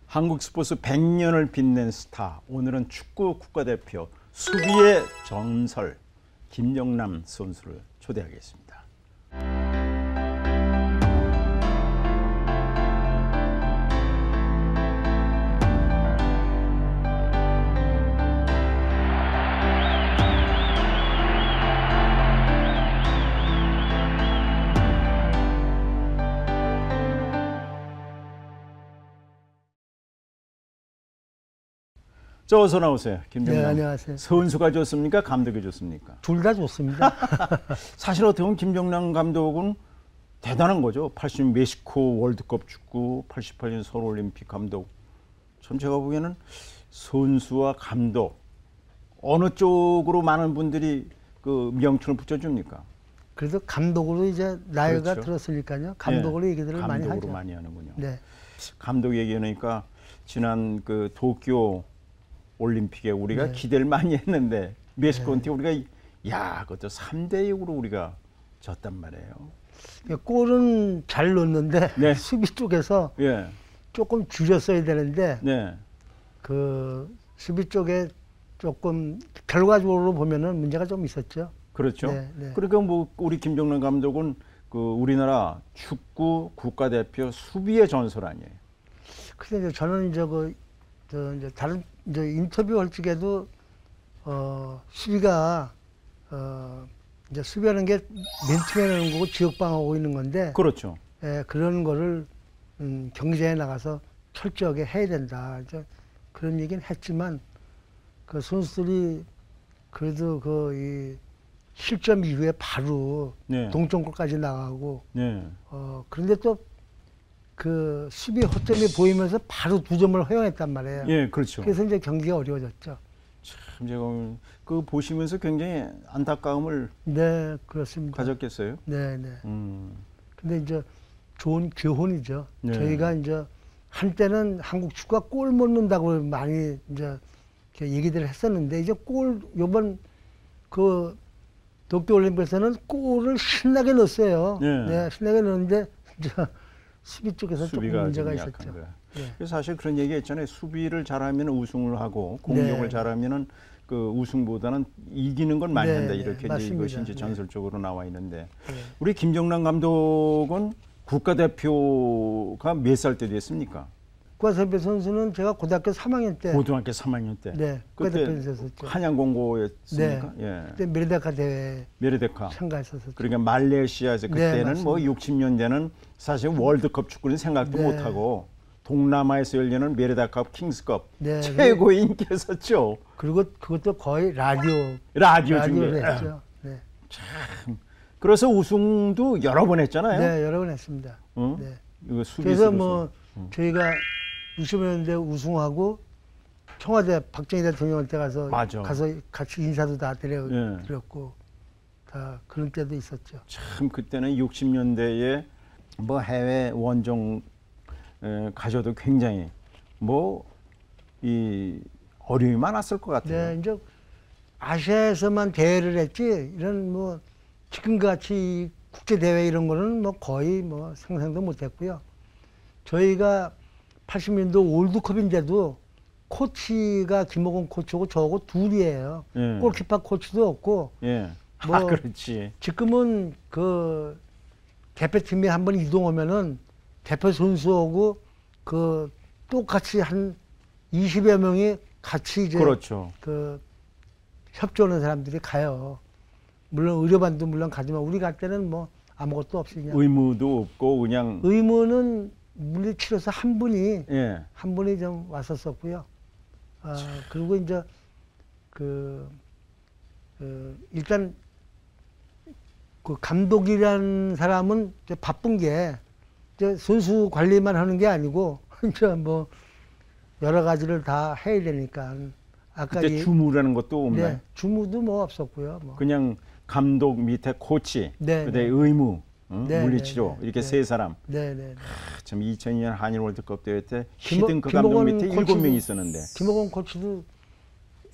한국 스포츠 100년을 빛낸 스타, 오늘은 축구 국가대표 수비의 전설 김영남 선수를 초대하겠습니다. 저 어서 나오세요, 김영남. 네, 안녕하세요. 선수가 좋습니까? 감독이 좋습니까? 둘 다 좋습니다. 사실 어떻게 보면 김영남 감독은 대단한 거죠. 80 멕시코 월드컵 축구, 88년 서울올림픽 감독. 참 제가 보기에는 선수와 감독 어느 쪽으로 많은 분들이 그 명칭을 붙여줍니까? 그래도 감독으로 이제 나이가 그렇죠. 들었으니까요. 감독으로 얘기들을 많이 하죠. 감독으로 많이 하는군요. 네. 감독 얘기하니까 지난 그 도쿄 올림픽에 우리가 네. 기대를 많이 했는데 멕시코한테 우리가 그것도 3대6으로 우리가 졌단 말이에요. 골은 잘 넣었는데 네. 수비 쪽에서 예. 조금 줄였어야 되는데 네. 그 수비 쪽에 조금 결과적으로 보면은 문제가 좀 있었죠. 그렇죠. 네, 네. 그러니까 뭐 우리 김정남 감독은 그 우리나라 축구 국가대표 수비의 전설 아니에요. 근데 이제 저는 이제 이제 다른 이제 인터뷰 할 적에도 수비가 이제 수비하는 게 맨투맨하는 거고 지역방어하고 있는 건데 그렇죠. 그런 거를 경기장에 나가서 철저하게 해야 된다. 이제 그런 얘기는 했지만 그 선수들이 그래도 이 실점 이후에 바로 네. 동점골까지 나가고 네. 그런데 또 그 수비 허점이 보이면서 바로 2점을 허용했단 말이에요. 예, 그렇죠. 그래서 이제 경기가 어려워졌죠. 참 제가 그 보시면서 굉장히 안타까움을 네, 그렇습니다. 가졌겠어요. 네, 네. 근데 이제 좋은 교훈이죠. 네. 저희가 이제 한때는 한국 축구가 골 못 넣는다고 많이 이제 이렇게 얘기들을 했었는데 이제 요번 그 도쿄올림픽에서는 골을 신나게 넣었어요. 네. 네, 신나게 넣었는데 이제 수비 쪽에서 조금 수비가 문제가 좀 있었죠. 거야. 네. 그래서 사실 그런 얘기 했잖아요. 수비를 잘하면 우승을 하고 공격을 네. 잘하면은 그 우승보다는 이기는 건 많이 네, 한다. 네, 이렇게 이제 맞습니다. 이것이 이제 네. 전설적으로 나와 있는데 네. 우리 김정남 감독은 국가대표가 몇 살 때 됐습니까? 국가대표 선수는 제가 고등학교 3학년 때 고등학교 3학년 때. 네, 국가대표 됐었죠. 한양공고였습니까? 네. 예. 그때 메르데카 대회 메르데카. 참가했었죠. 그러니까 말레이시아에서 그때는 네, 뭐 60년대는 사실 월드컵 축구는 생각도 네. 못하고 동남아에서 열리는 메르데카컵 킹스컵 네, 최고의 인기였었죠. 그리고 그것도 거의 라디오로 중계. 했죠. 네. 그래서 우승도 여러 번 했잖아요. 네, 여러 번 했습니다. 응? 네. 이거 수비수로서. 그래서 뭐 저희가 60년대 우승하고 청와대 박정희 대통령한테 가서 맞아. 같이 인사도 다 네. 드렸고 다 그런 때도 있었죠. 참 그때는 60년대에 뭐 해외 원정 가셔도 굉장히 뭐 이 어려움이 많았을 것 같아요. 네, 이제 아시아에서만 대회를 했지 이런 뭐 지금같이 국제 대회 이런 거는 뭐 거의 뭐 상상도 못했고요. 저희가 80년도 월드컵인데도 코치가 김호곤 코치고 저하고 둘이에요. 예. 골키퍼 코치도 없고. 예. 뭐 그렇지. 지금은 그 대표팀이 한번 이동하면은 대표 선수하고 그 똑같이 한 20여 명이 같이 이제 그렇죠. 그 협조하는 사람들이 가요. 물론 의료반도 물론 가지만 우리 갈 때는 뭐 아무것도 없이 그냥 의무도 없고 그냥 의무는 물리치료사 한 분이 예. 좀 왔었었고요. 그리고 이제 일단 그 감독이라는 사람은 이제 바쁜 게 이제 선수 관리만 하는 게 아니고 이제 뭐 여러 가지를 다 해야 되니까 아까 그때 주무라는 것도 없나요? 네, 주무도 뭐 없었고요. 뭐. 그냥 감독 밑에 코치, 네, 그다음에 네. 의무, 네, 물리치료 네, 네. 이렇게 네. 세 사람. 네. 참 2002년 한일 월드컵 대회 때 김호- 히든크 감독 김호곤 밑에 코치도- 7명이 있었는데. 김호곤 코치도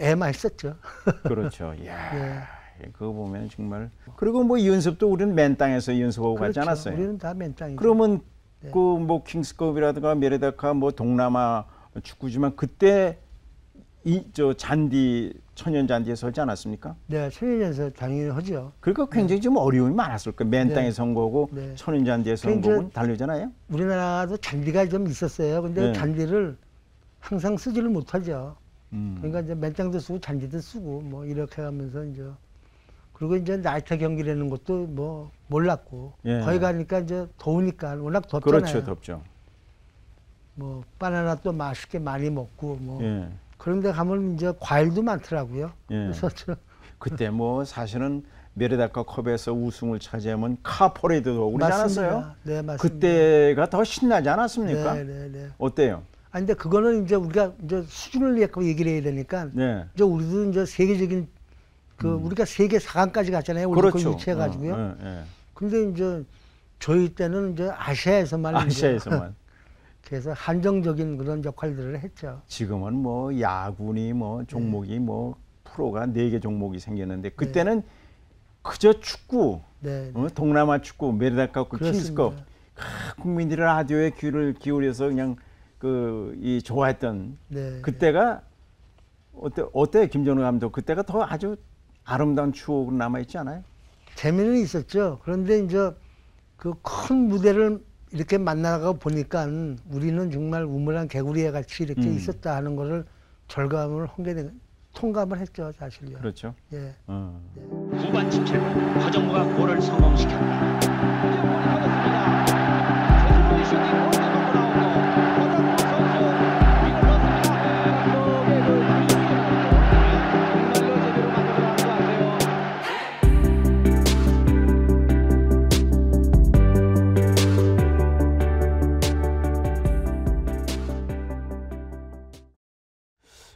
애 많이 썼죠. 그렇죠. 야, 네. 그거 보면 정말. 그리고 뭐 연습도 우리는 맨 땅에서 연습하고 가지 않았어요. 우리는 다 맨땅이죠. 그러면 네. 그 뭐 킹스컵이라든가 메르데카 뭐 동남아 축구지만 그때 이 저 잔디 천연 잔디에 서지 않았습니까? 네, 천연에서 당연히 하죠. 그러니까 굉장히 좀 어려움이 많았을 거예요. 맨 네. 땅에 선 거고 네. 천연 잔디에 선 그러니까 거고 다르잖아요. 우리나라도 잔디가 좀 있었어요. 근데 네. 잔디를 항상 쓰지를 못하죠. 음. 그러니까 이제 맨땅도 쓰고 잔디도 쓰고 뭐 이렇게 하면서 이제 그리고 이제 나이트 경기라는 것도 뭐 몰랐고 예. 거기 가니까 이제 더우니까 워낙 덥잖아요. 그렇죠, 덥죠. 뭐 바나나 또 맛있게 많이 먹고 뭐 예. 그런데 가면 이제 과일도 많더라고요. 예. 그래서 저 그때 뭐 사실은 메르다카 컵에서 우승을 차지하면 카 퍼레이드도 오고 그러지 않았어요? 네, 맞습니다. 그때가 더 신나지 않았습니까? 네, 네, 네. 어때요? 아 근데 그거는 이제 우리가 이제 수준을 갖고 얘기를 해야 되니까 네. 이제 우리도 이제 세계적인 그 우리가 세계 4강까지 갔잖아요. 그렇죠. 유치해 가지고요. 예, 예. 근데 이제 저희 때는 이제 아시아에서만 아시아에서만. 그래서 한정적인 그런 역할들을 했죠. 지금은 뭐 야구니 뭐 종목이 뭐 프로가 4개 종목이 생겼는데 그때는 그저 축구, 네. 동남아 축구, 메르다카급, 그렇습니다. 킹스컵 국민들이 라디오에 귀를 기울여서 그냥 이 좋아했던 네. 그때가 어때 김정은 감독 그때가 더 아주 아름다운 추억으로 남아 있지 않아요? 재미는 있었죠. 그런데 이제 그 큰 무대를 이렇게 만나가 보니까 우리는 정말 우물한 개구리애 같이 이렇게 있었다 하는 거를 절감을 통감을 했죠, 사실요. 그렇죠. 예. 후반 17분 허정무가 골을 성공시켰다.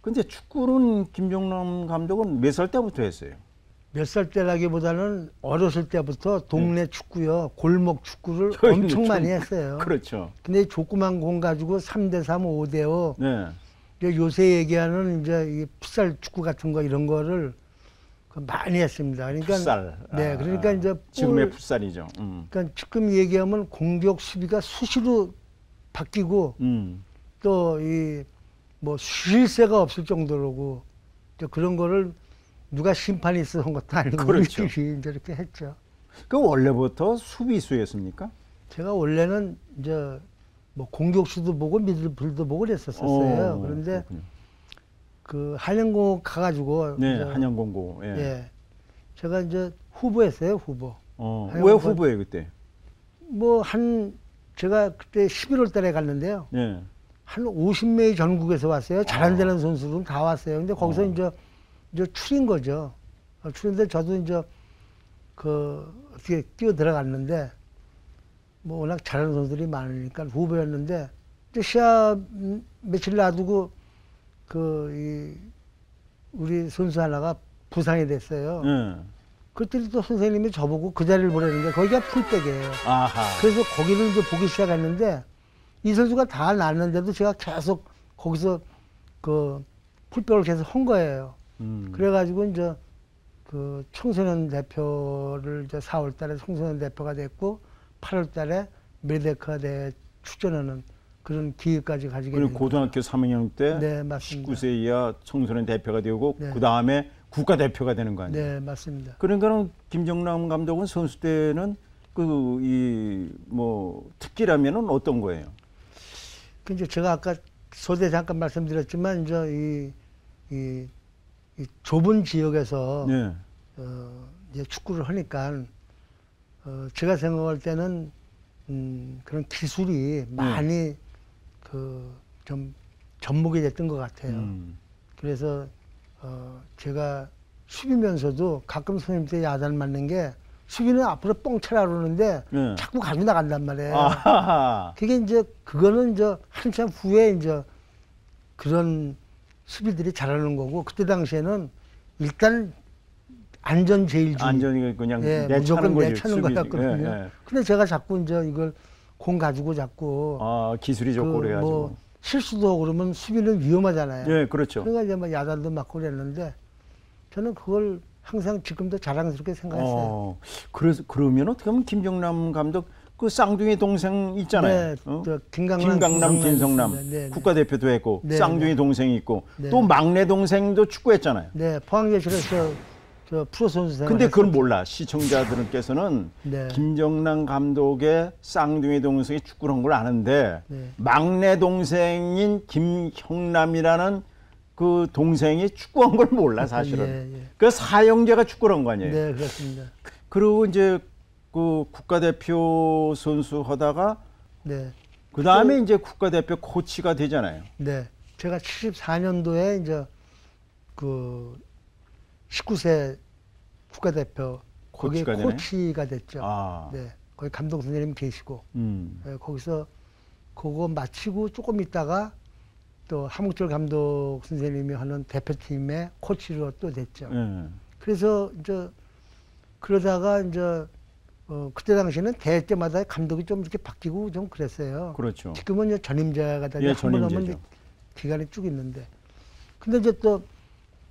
근데 축구는 김정남 감독은 몇 살 때부터 했어요? 몇 살 때라기보다는 어렸을 때부터 동네 축구요, 골목 축구를 저희는 엄청 많이 좀- 했어요. 그렇죠. 근데 조그만 공 가지고 3대3, 5대5 네. 요새 얘기하는 이제 이 풋살 축구 같은 거 이런 거를 많이 했습니다. 그러니까 풋살. 네, 그러니까 이제 지금의 볼- 풋살이죠. 그러니까 지금 얘기하면 공격 수비가 수시로 바뀌고 또 이 뭐 쉴 새가 없을 정도로고 이제 그런 거를 누가 심판이 있어 한 것도 아니고 그렇죠. 우리들이 이제 이렇게 했죠. 그 원래부터 수비수였습니까? 제가 원래는 이제 뭐 공격수도 보고 미들필도 보고 그랬었어요. 그런데 그렇군요. 그 한양고 가가지고 네, 이제 한양공고. 예. 예, 제가 이제 후보였어요, 후보. 왜 후보예요 그때? 뭐 제가 그때 11월 달에 갔는데요. 예. 한 50명이 전국에서 왔어요. 잘안 되는 선수들은 다 왔어요. 근데 거기서 이제 추린 거죠. 추린데 저도 이제 어떻게 뛰어 들어갔는데 뭐 워낙 잘하는 선수들이 많으니까 후보였는데 이제 시합 며칠 놔두고 우리 선수 하나가 부상이 됐어요. 예. 그때 또 선생님이 저보고 그 자리를 보내는데 거기가 풀백이에요. 아하. 그래서 거기를 이제 보기 시작했는데 이 선수가 다 났는데도 제가 계속 거기서 그 풀백을 계속 한 거예요. 그래가지고 이제 그 청소년 대표를 이제 4월 달에 청소년 대표가 됐고 8월 달에 메르다카 대회 출전하는 그런 기회까지 가지게 그리고 됐고. 고등학교 3학년 때 네, 맞습니다. 19세 이하 청소년 대표가 되고 네. 그 다음에 국가 대표가 되는 거 아니에요? 네, 맞습니다. 그러니까는 김정남 감독은 선수 때는 뭐 특기라면은 어떤 거예요? 그 이제 제가 아까 소대 잠깐 말씀드렸지만 이제 이 좁은 지역에서 네. 이제 축구를 하니까 제가 생각할 때는 그런 기술이 많이 좀 접목이 됐던 것 같아요. 그래서 제가 수비면서도 가끔 선생님한테 야단 맞는 게 수비는 앞으로 뻥 차라 그러는데 네. 자꾸 가지고 나간단 말이에요. 아하. 그거는 이제 한참 후에 이제 그런 수비들이 잘하는 거고 그때 당시에는 일단 안전 제일주의. 안전이 그냥 예, 내차는 무조건 거지. 내차는 수비지. 거였거든요. 예, 예. 근데 제가 자꾸 이제 이걸 공 가지고 자꾸 기술이 좋고 그래가지고. 뭐 실수도 하고 그러면 수비는 위험하잖아요. 예, 그렇죠. 그러니까 이제 뭐 야단도 맞고 그랬는데 저는 그걸 항상 지금도 자랑스럽게 생각했어요. 그래서 그러면 어떻게 하면 김정남 감독 그 쌍둥이 동생 있잖아요. 네, 저 김강남, 김성남 네, 네, 네. 국가대표도 했고 네, 쌍둥이 네. 동생이 있고 네. 또 막내 동생도 축구했잖아요. 네, 포항예술에서 저 프로 선수 생활. 근데 그걸 몰라. 시청자들께서는 네. 김정남 감독의 쌍둥이 동생이 축구를 한 걸 아는데 네. 막내 동생인 김형남이라는 그 동생이 축구한 걸 몰라 사실은. 예, 예. 그 사형제가 축구를 한 거 아니에요. 네, 그렇습니다. 그리고 이제 그 국가대표 선수 하다가 네, 그 다음에 이제 국가대표 코치가 되잖아요. 네. 제가 74년도에 이제 그 19세 국가대표 거기에 코치가 되네? 코치가 됐죠. 아, 네, 거기 감독 선생님 계시고 네, 거기서 그거 마치고 조금 있다가 또 함욱철 감독 선생님이 하는 대표팀의 코치로 또 됐죠. 예. 그래서 이제 그러다가 이제 그때 당시에는 대회 때마다 감독이 좀 이렇게 바뀌고 좀 그랬어요. 그렇죠. 지금은 이제 전임자가 다 예, 한번 하면 전임제죠. 기간이 쭉 있는데, 근데 이제 또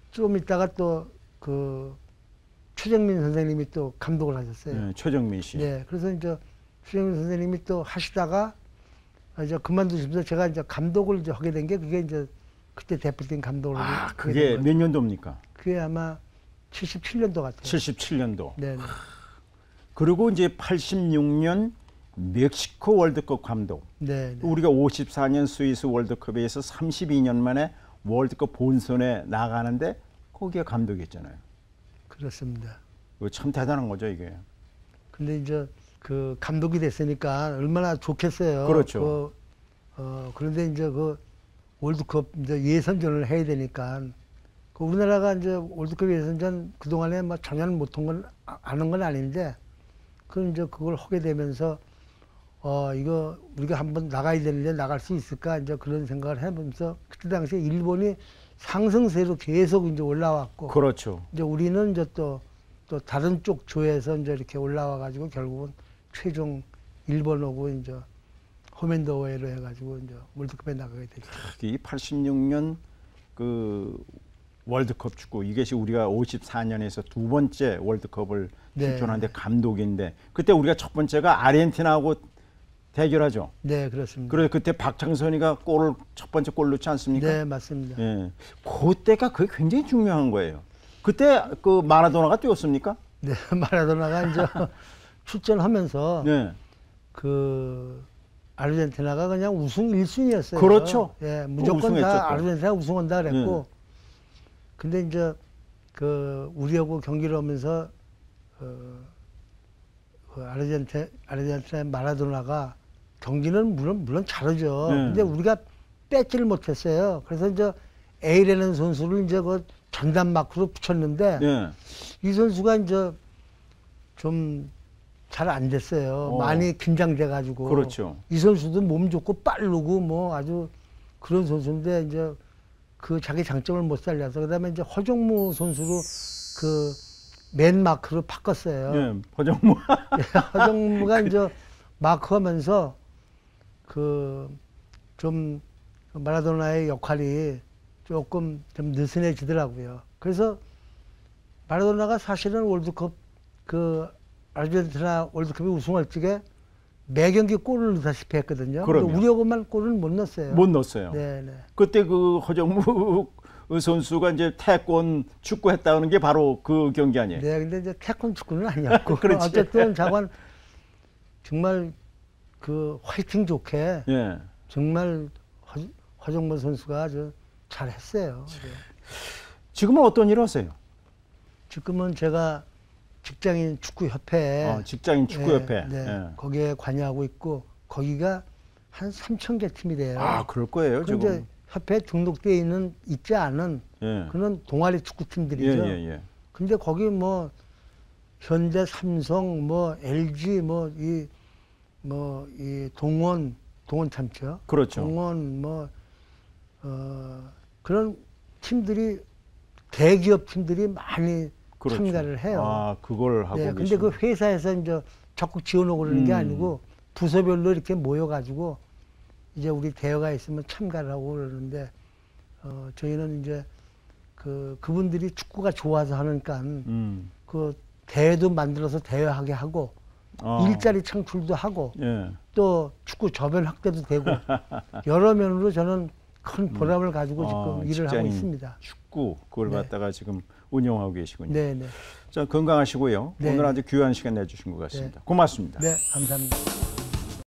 좀 있다가 또 그 최정민 선생님이 또 감독을 하셨어요. 예, 최정민 씨. 네, 그래서 이제 최정민 선생님이 또 하시다가 이제 그만두시면서 제가 이제 감독을 이제 하게 된 게 그게 이제 그때 대표팀 감독을 아, 하게 그게 된 거예요. 몇 년도입니까? 그게 아마 77년도 같아요. 77년도. 네, 네. 그리고 이제 86년 멕시코 월드컵 감독. 네, 네. 우리가 54년 스위스 월드컵에서 32년 만에 월드컵 본선에 나가는데 거기에 감독이었잖아요. 그렇습니다. 이거 참 대단한 거죠, 이게. 근데 이제 그 감독이 됐으니까 얼마나 좋겠어요. 그렇죠. 그런데 이제 그 월드컵 이제 예선전을 해야 되니까 그 우리나라가 이제 월드컵 예선전 그동안에 뭐 전혀 못한 건 아는 건 아닌데 그 이제 그걸 하게 되면서 이거 우리가 한번 나가야 되는데 나갈 수 있을까 이제 그런 생각을 해보면서 그때 당시에 일본이 상승세로 계속 이제 올라왔고 그렇죠. 이제 우리는 이제 또 다른 쪽 조에서 이제 이렇게 올라와 가지고 결국은 최종 일본하고 이제 홈앤더웨이로 해가지고 이제 월드컵에 나가게 됐죠. 이 86년 그 월드컵 축구 이것이 우리가 54년에서 두 번째 월드컵을 네. 출전하는데 감독인데 그때 우리가 첫 번째가 아르헨티나하고 대결하죠. 네, 그렇습니다. 그래서 그때 박창선이가 첫 번째 골 넣지 않습니까? 네, 맞습니다. 예. 그때가 그게 굉장히 중요한 거예요. 그때 그 마라도나가 뛰었습니까? 네, 마라도나가 이제 출전하면서 네. 그 아르헨티나가 그냥 우승 1순위였어요. 그렇죠. 예, 무조건 우승했죠, 또. 다 아르헨티나 우승한다 그랬고. 네. 근데 이제 그 우리하고 경기를 하면서 그 아르헨티나 마라도나가 경기는 물론 잘하죠. 네. 근데 우리가 뺏지를 못했어요. 그래서 이제 A라는 선수를 이제 그 전담 마크로 붙였는데 네. 이 선수가 이제 좀 잘 안 됐어요. 많이 긴장돼 가지고. 그렇죠. 이 선수도 몸 좋고 빠르고 뭐 아주 그런 선수인데 이제 그 자기 장점을 못 살려서 그다음에 이제 허정무 선수로 그 맨 마크로 바꿨어요. 네. 허정무. 허정무가 이제 마크하면서 그 좀 마라도나의 역할이 조금 좀 느슨해지더라고요. 그래서 마라도나가 사실은 월드컵 그 아르헨티나 월드컵에 우승할 적에 매 경기 골을 넣다시피 했거든요. 근데 그럼요. 우리하고만 골을 못 넣었어요. 못 넣었어요. 네, 네. 그때 그 허정무 선수가 이제 태권 축구했다는 게 바로 그 경기 아니에요? 네, 근데 이제 태권 축구는 아니었고 그렇지. 어쨌든 자관 정말 그 화이팅 좋게 예. 정말 허정무 선수가 아주 잘했어요. 네. 지금은 어떤 일을 하세요? 지금은 제가 직장인 축구협회 직장인 축구협회. 네, 예. 거기에 관여하고 있고 거기가 한 3,000개 팀이 돼요. 아, 그럴 거예요, 그런데 지금. 협회에 등록되어 있지 않은 예. 그런 동아리 축구팀들이죠. 예. 근데 거기 뭐 현대, 삼성, 뭐 LG, 이 동원 참죠. 그렇죠. 동원 그런 팀들이 대기업 팀들이 많이 그렇죠. 참가를 해요. 아, 그걸 하고 네, 근데 계시네. 그 회사에서 이제 적극 지원하고 그러는 게 아니고 부서별로 이렇게 모여가지고 이제 우리 대회가 있으면 참가를 하고 그러는데 저희는 이제 그분들이 축구가 좋아서 하니까 그 대회도 만들어서 대회하게 하고 일자리 창출도 하고 예. 또 축구 저변 확대도 되고 여러 면으로 저는 큰 보람을 가지고 지금 일을 하고 직장인 있습니다. 축구 그걸 네. 갖다가 지금 운영하고 계시군요. 네, 네. 자, 건강하시고요. 네. 오늘 아주 귀한 시간 내주신 것 같습니다. 고맙습니다. 네, 감사합니다.